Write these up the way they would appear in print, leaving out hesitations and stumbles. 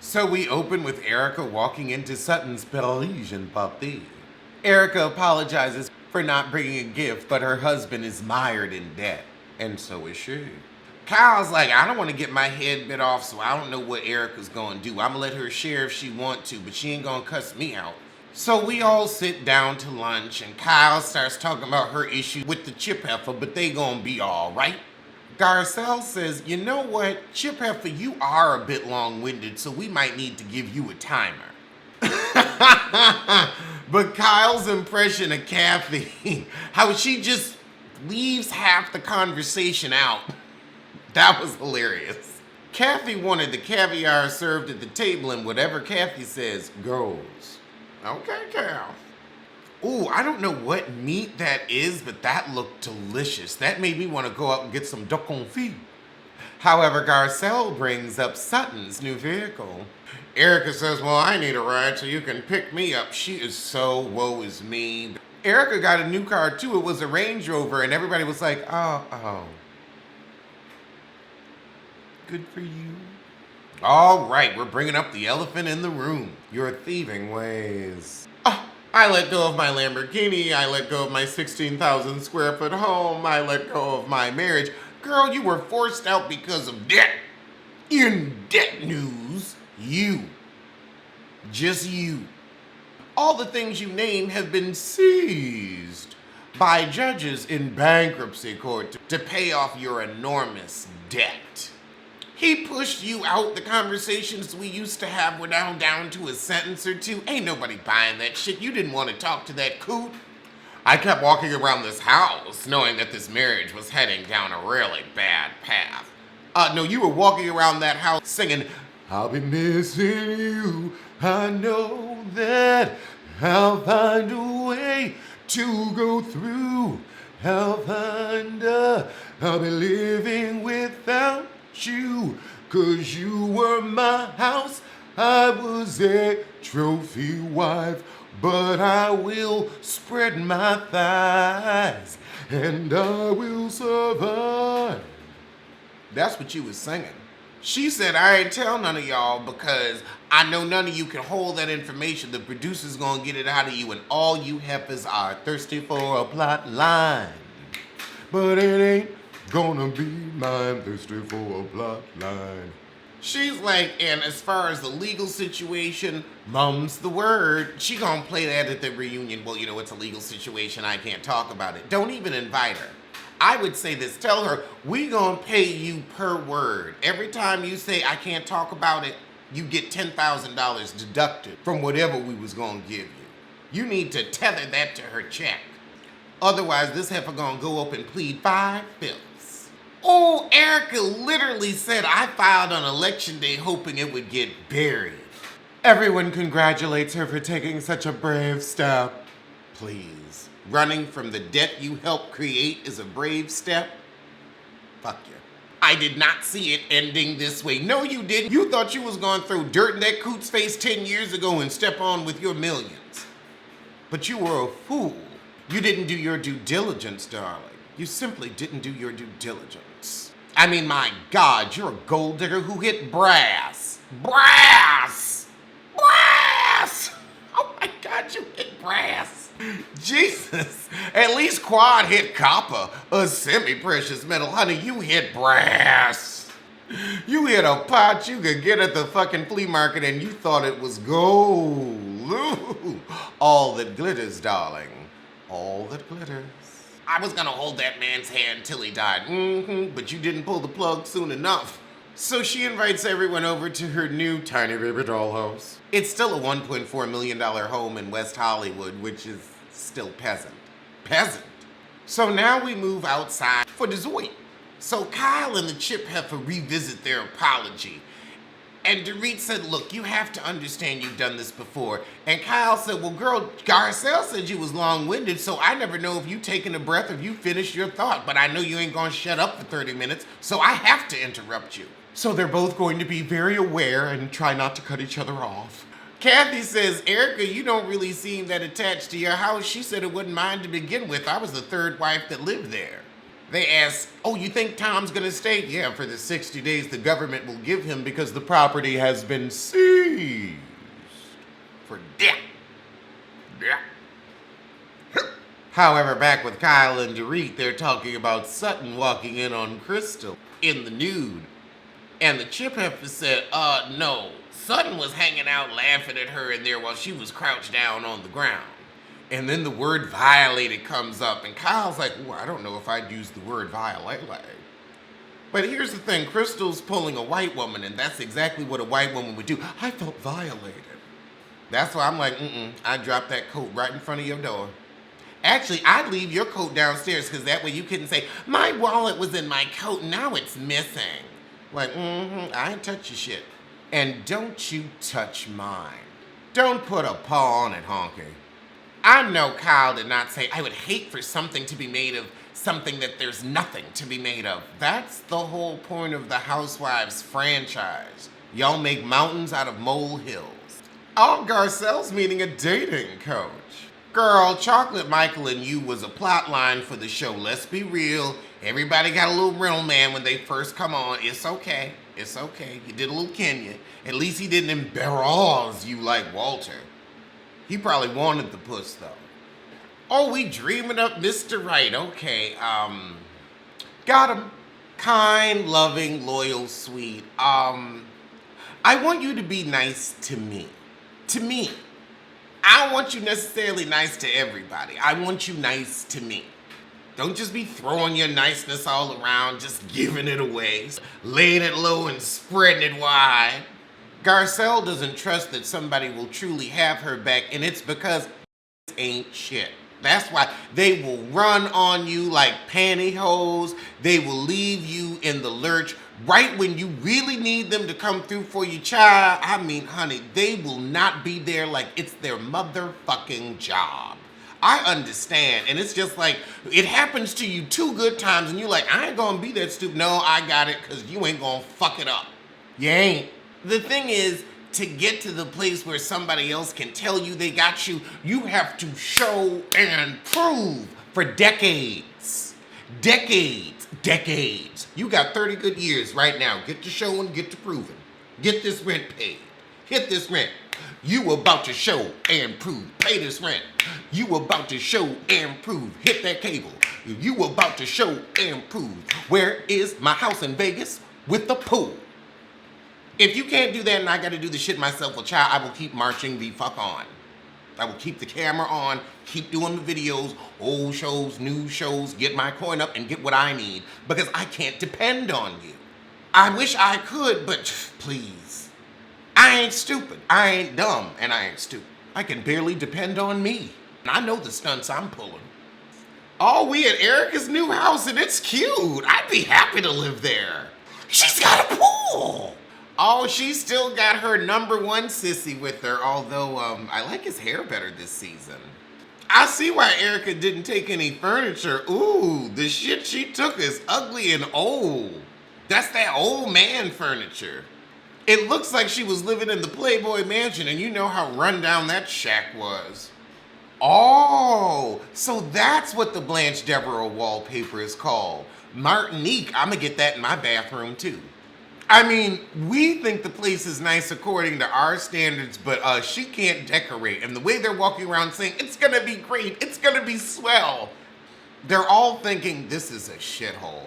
So we open with Erika walking into Sutton's Parisian party. Erika apologizes for not bringing a gift, but her husband is mired in debt, and so is she. Kyle's like, I don't want to get my head bit off, so I don't know what Erika's gonna do. I'm gonna let her share if she want to, but she ain't gonna cuss me out. So we all sit down to lunch, and Kyle starts talking about her issue with the chip heifer, but they gonna be all right. Garcelle says, you know what, Chip Heifer, you are a bit long-winded, so we might need to give you a timer. But Kyle's impression of Kathy, how she just leaves half the conversation out, that was hilarious. Kathy wanted the caviar served at the table, and whatever Kathy says goes. Okay, Cal. Ooh, I don't know what meat that is, but that looked delicious. That made me want to go out and get some duck confit. However, Garcelle brings up Sutton's new vehicle. Erika says, well, I need a ride so you can pick me up. She is so woe is me. Erika got a new car too. It was a Range Rover, and everybody was like, oh. Good for you. All right, we're bringing up the elephant in the room. Your thieving ways. I let go of my Lamborghini, I let go of my 16,000 square foot home, I let go of my marriage. Girl, you were forced out because of debt. In debt news, you. Just you. All the things you name have been seized by judges in bankruptcy court to pay off your enormous debt. He pushed you out. The conversations we used to have were now down to a sentence or two. Ain't nobody buying that shit. You didn't want to talk to that coot. I kept walking around this house knowing that this marriage was heading down a really bad path. No, you were walking around that house singing, I'll be missing you. I know that I'll find a way to go through. I'll be living without you, 'cause you were my house, I was a trophy wife, but I will spread my thighs, and I will survive. That's what you was singing. She said, I ain't tell none of y'all because I know none of you can hold that information. The producer's gonna get it out of you, and all you heifers are thirsty for a plot line. But it ain't gonna be mine, thirsty for a plot line. She's like, and as far as the legal situation, mum's the word. She gonna play that at the reunion. Well, you know, it's a legal situation. I can't talk about it. Don't even invite her. I would say this. Tell her, we gonna pay you per word. Every time you say, I can't talk about it, you get $10,000 deducted from whatever we was gonna give you. You need to tether that to her check. Otherwise, this heifer gonna go up and plead 5/5. Oh, Erika literally said I filed on election day hoping it would get buried. Everyone congratulates her for taking such a brave step. Please, running from the debt you helped create is a brave step? Fuck you. I did not see it ending this way. No, you didn't. You thought you was gonna throw dirt in that coot's face 10 years ago and step on with your millions. But you were a fool. You didn't do your due diligence, darling. You simply didn't do your due diligence. I mean, my God, you're a gold digger who hit brass. Brass! Brass! Oh my God, you hit brass. Jesus, at least Quad hit copper, a semi-precious metal. Honey, you hit brass. You hit a pot you could get at the fucking flea market and you thought it was gold. Ooh, all that glitters, darling. All that glitters. I was gonna hold that man's hand till he died. But you didn't pull the plug soon enough. So she invites everyone over to her new tiny baby dollhouse. It's still a $1.4 million home in West Hollywood, which is still peasant. Peasant. So now we move outside for dessert. So Kyle and the chip heifer revisit their apology. And Dorit said, look, you have to understand you've done this before. And Kyle said, well, girl, Garcelle said you was long-winded, so I never know if you taking a breath or if you finished your thought. But I know you ain't gonna shut up for 30 minutes, so I have to interrupt you. So they're both going to be very aware and try not to cut each other off. Kathy says, Erika, you don't really seem that attached to your house. She said it wouldn't mind to begin with. I was the third wife that lived there. They ask, oh, you think Tom's gonna stay? Yeah, for the 60 days the government will give him because the property has been seized for debt. However, back with Kyle and Dorit, they're talking about Sutton walking in on Crystal in the nude. And the chip heifer said, no. Sutton was hanging out laughing at her in there while she was crouched down on the ground. And then the word violated comes up, and Kyle's like, I don't know if I'd use the word violate. But here's the thing, Crystal's pulling a white woman, and that's exactly what a white woman would do. I felt violated. That's why I'm like, I'd drop that coat right in front of your door. Actually, I'd leave your coat downstairs, because that way you couldn't say, my wallet was in my coat, now it's missing. Like, I ain't touch your shit. And don't you touch mine. Don't put a paw on it, honky. I know Kyle did not say, I would hate for something to be made of something that there's nothing to be made of. That's the whole point of the Housewives franchise. Y'all make mountains out of molehills. Oh, Garcelle's meeting a dating coach. Girl, Chocolate Michael and You was a plot line for the show. Let's be real. Everybody got a little real man when they first come on. It's okay. It's okay. He did a little Kenya. At least he didn't embarrass you like Walter. He probably wanted the puss, though. Oh, we dreaming up Mr. Right. Okay, got him. Kind, loving, loyal, sweet. I want you to be nice to me. To me. I don't want you necessarily nice to everybody. I want you nice to me. Don't just be throwing your niceness all around, just giving it away, laying it low and spreading it wide. Garcelle doesn't trust that somebody will truly have her back, and it's because ain't shit. That's why they will run on you like pantyhose. They will leave you in the lurch right when you really need them to come through for your child. I mean, honey, they will not be there like it's their motherfucking job. I understand, and it's just like, it happens to you 2 good times, and you're like, I ain't gonna be that stupid. No, I got it, because you ain't gonna fuck it up. You ain't. The thing is, to get to the place where somebody else can tell you they got you, you have to show and prove for decades. Decades. You got 30 good years right now. Get to showing, get to proving. Get this rent paid. Hit this rent. You about to show and prove. Pay this rent. You about to show and prove. Hit that cable. You about to show and prove. Where is my house in Vegas with the pool? If you can't do that and I gotta do the shit myself, well, child, I will keep marching the fuck on. I will keep the camera on, keep doing the videos, old shows, new shows, get my coin up and get what I need, because I can't depend on you. I wish I could, but please. I ain't stupid, I ain't dumb, and I ain't stupid. I can barely depend on me. And I know the stunts I'm pulling. Oh, we at Erika's new house and it's cute. I'd be happy to live there. She's got a pool. Oh, she's still got her #1 sissy with her, although I like his hair better this season. I see why Erika didn't take any furniture. Ooh, the shit she took is ugly and old. That's that old man furniture. It looks like she was living in the Playboy Mansion, and you know how run down that shack was. Oh, so that's what the Blanche Devereaux wallpaper is called. Martinique. I'm gonna get that in my bathroom too. I mean, we think the place is nice according to our standards, but she can't decorate. And the way they're walking around saying, it's gonna be great, it's gonna be swell. They're all thinking, this is a shithole.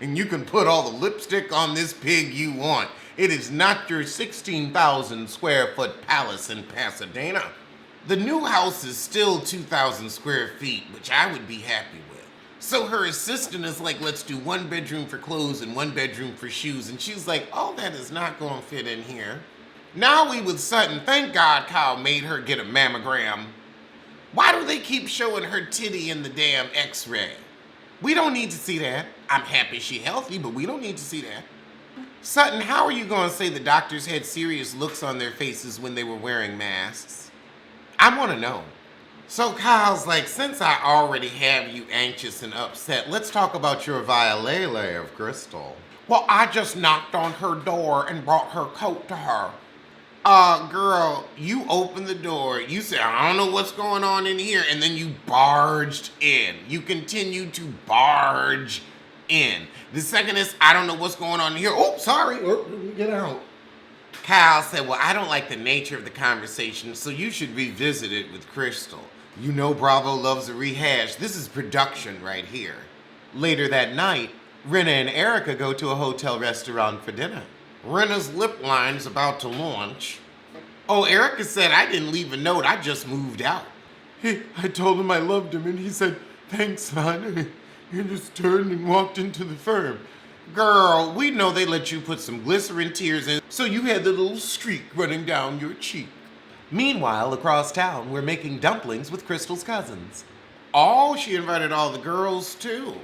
And you can put all the lipstick on this pig you want. It is not your 16,000 square foot palace in Pasadena. The new house is still 2,000 square feet, which I would be happy with. So her assistant is like, let's do 1 bedroom for clothes and 1 bedroom for shoes. And she's like, oh, that is not going to fit in here. Now we with Sutton, thank God Kyle made her get a mammogram. Why do they keep showing her titty in the damn x-ray? We don't need to see that. I'm happy she's healthy, but we don't need to see that. Sutton, how are you going to say the doctors had serious looks on their faces when they were wearing masks? I want to know. So Kyle's like, since I already have you anxious and upset, let's talk about your violele of Crystal. Well, I just knocked on her door and brought her coat to her. Girl, you opened the door. You said, I don't know what's going on in here. And then you barged in. You continued to barge in. The second is, I don't know what's going on in here. Oh, sorry. Get out. Kyle said, well, I don't like the nature of the conversation, so you should revisit it with Crystal. You know Bravo loves a rehash. This is production right here. Later that night, Rinna and Erika go to a hotel restaurant for dinner. Rinna's lip line's about to launch. Oh, Erika said, I didn't leave a note. I just moved out. I told him I loved him, and he said, thanks, son. He just turned and walked into the firm. Girl, we know they let you put some glycerin tears in, so you had the little streak running down your cheek. Meanwhile, across town, we're making dumplings with Crystal's cousins. Oh, she invited all the girls, too.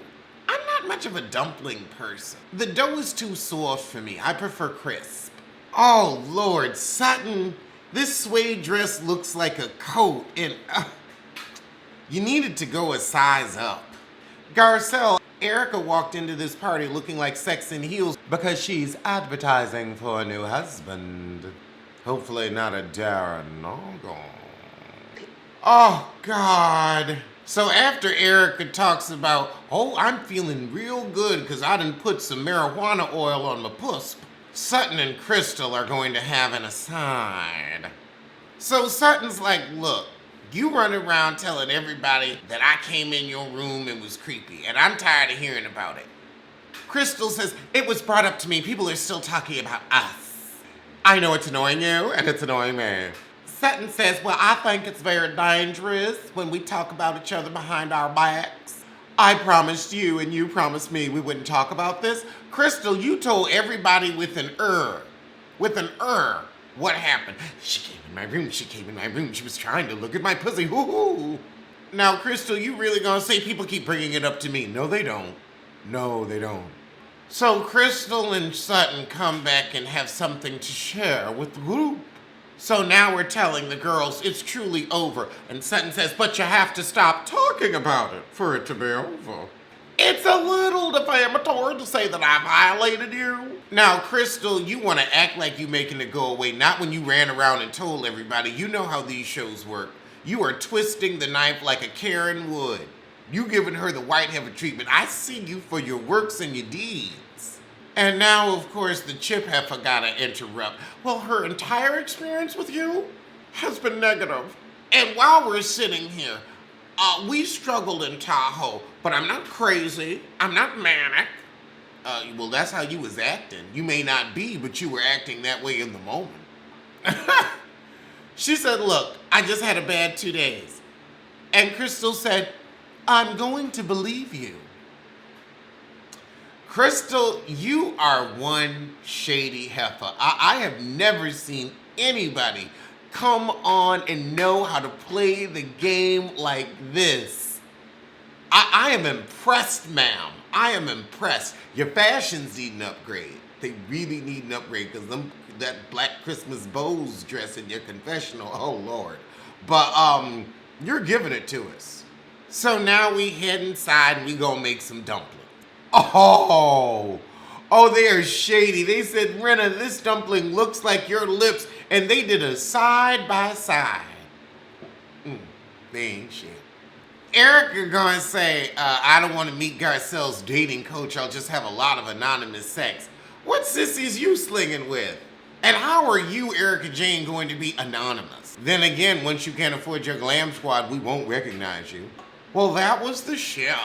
I'm not much of a dumpling person. The dough is too soft for me. I prefer crisp. Oh, Lord, Sutton, this suede dress looks like a coat, and you needed to go a size up. Garcelle, Erika walked into this party looking like sex in heels because she's advertising for a new husband. Hopefully not a Darren Nogle. Oh, God. So after Erika talks about, oh, I'm feeling real good because I done put some marijuana oil on my puss, Sutton and Crystal are going to have an aside. So Sutton's like, look, you run around telling everybody that I came in your room and was creepy, and I'm tired of hearing about it. Crystal says, it was brought up to me, people are still talking about us. I know it's annoying you, and it's annoying me. Sutton says, well, I think it's very dangerous when we talk about each other behind our backs. I promised you, and you promised me we wouldn't talk about this. Crystal, you told everybody with an what happened? She came in my room. She was trying to look at my pussy. Hoo-hoo. Now, Crystal, you really gonna say people keep bringing it up to me? No, they don't. No, they don't. So Crystal and Sutton come back and have something to share with the group. So now we're telling the girls it's truly over. And Sutton says, but you have to stop talking about it for it to be over. It's a little defamatory to say that I violated you. Now, Crystal, you want to act like you making it go away, not when you ran around and told everybody. You know how these shows work. You are twisting the knife like a Karen would. You giving her the white heifer treatment. I see you for your works and your deeds. And now, of course, the chip heifer gotta interrupt. Well, her entire experience with you has been negative. And while we're sitting here, we struggled in Tahoe, but I'm not crazy. I'm not manic. Well, that's how you was acting. You may not be, but you were acting that way in the moment. She said, look, I just had a bad 2 days. And Crystal said, I'm going to believe you. Crystal, you are one shady heifer. I have never seen anybody come on and know how to play the game like this. I am impressed, ma'am. I am impressed. Your fashions need an upgrade. They really need an upgrade because that black Christmas bows dress in your confessional, oh Lord. But you're giving it to us. So now we head inside and we gonna make some dumplings. Oh, they are shady. They said, Rinna, this dumpling looks like your lips, and they did a side by side. They ain't shit. Erika gonna say, I don't want to meet Garcelle's dating coach. I'll just have a lot of anonymous sex. What sissies you slinging with? And how are you, Erika Jane, going to be anonymous? Then again, once you can't afford your glam squad, we won't recognize you. Well, that was the show.